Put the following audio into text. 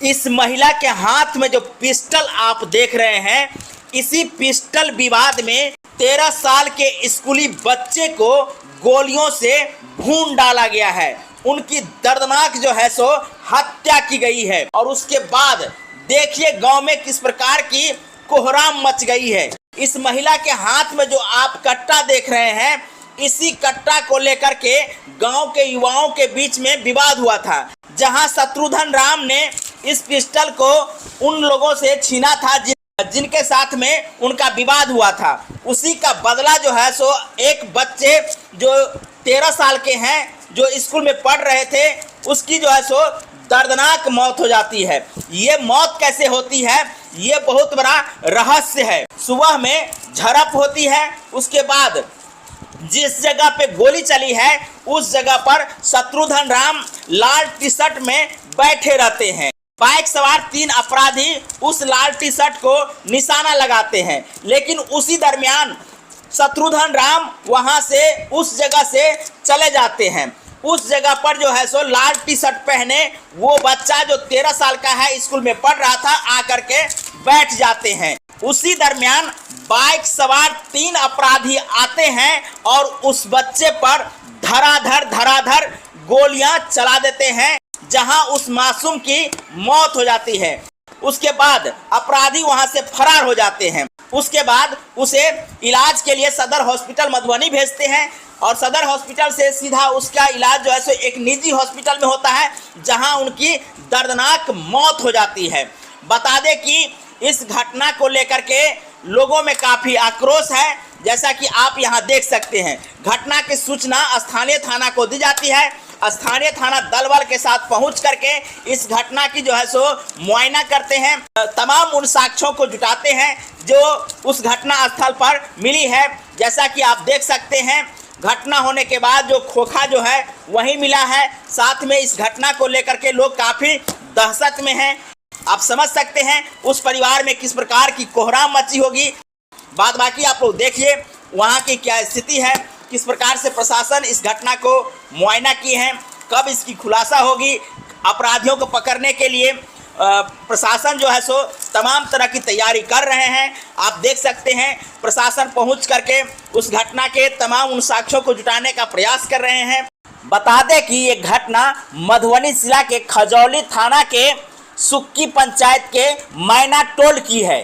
इस महिला के हाथ में जो पिस्टल आप देख रहे हैं, इसी पिस्टल विवाद में 13 साल के स्कूली बच्चे को गोलियों से भून डाला गया है। उनकी दर्दनाक जो है सो हत्या की गई है और उसके बाद देखिए गांव में किस प्रकार की कोहराम मच गई है। इस महिला के हाथ में जो आप कट्टा देख रहे हैं, इसी कट्टा को लेकर के गांव के युवाओं के बीच में विवाद हुआ था, जहां शत्रुघ्न राम ने इस पिस्टल को उन लोगों से छीना था जिनके साथ में उनका विवाद हुआ था। उसी का बदला जो है सो एक बच्चे जो 13 साल के हैं, जो स्कूल में पढ़ रहे थे, उसकी जो है सो दर्दनाक मौत हो जाती है। ये मौत कैसे होती है, ये बहुत बड़ा रहस्य है। सुबह में झड़प होती है, उसके बाद जिस जगह पे गोली चली है उस जगह पर शत्रुघ्न राम लाल टी शर्ट में बैठे रहते हैं। बाइक सवार 3 अपराधी उस लाल टी शर्ट को निशाना लगाते हैं, लेकिन उसी दरमियान शत्रुघ्न राम वहां से उस जगह से चले जाते हैं। उस जगह पर जो है सो लाल टी शर्ट पहने वो बच्चा जो 13 साल का है, स्कूल में पढ़ रहा था, आकर के बैठ जाते हैं। उसी दरमियान बाइक सवार 3 अपराधी आते हैं और उस बच्चे पर धराधर गोलियां चला देते हैं, जहां उस मासूम की मौत हो जाती है। उसके बाद अपराधी वहां से फरार हो जाते हैं। उसके बाद उसे इलाज के लिए सदर हॉस्पिटल मधुबनी भेजते हैं और सदर हॉस्पिटल से सीधा उसका इलाज जो है सो एक निजी हॉस्पिटल में होता है, जहां उनकी दर्दनाक मौत हो जाती है। बता दें कि इस घटना को लेकर के लोगों में काफ़ी आक्रोश है, जैसा कि आप यहां देख सकते हैं। घटना की सूचना स्थानीय थाना को दी जाती है। स्थानीय थाना दल बल के साथ पहुंच करके इस घटना की जो है सो मुआयना करते हैं, तमाम उन साक्ष्यों को जुटाते हैं जो उस घटना स्थल पर मिली है। जैसा कि आप देख सकते हैं, घटना होने के बाद जो खोखा जो है वही मिला है। साथ में इस घटना को लेकर के लोग काफ़ी दहशत में हैं। आप समझ सकते हैं उस परिवार में किस प्रकार की कोहराम मची होगी। बाद बाकी आप लोग देखिए वहाँ की क्या स्थिति है, किस प्रकार से प्रशासन इस घटना को मुआयना किए हैं, कब इसकी खुलासा होगी। अपराधियों को पकड़ने के लिए प्रशासन जो है सो तमाम तरह की तैयारी कर रहे हैं। आप देख सकते हैं प्रशासन पहुंच करके उस घटना के तमाम उन साक्ष्यों को जुटाने का प्रयास कर रहे हैं। बता दें कि ये घटना मधुबनी जिला के खजौली थाना के सुक्की पंचायत के मैना टोल की है।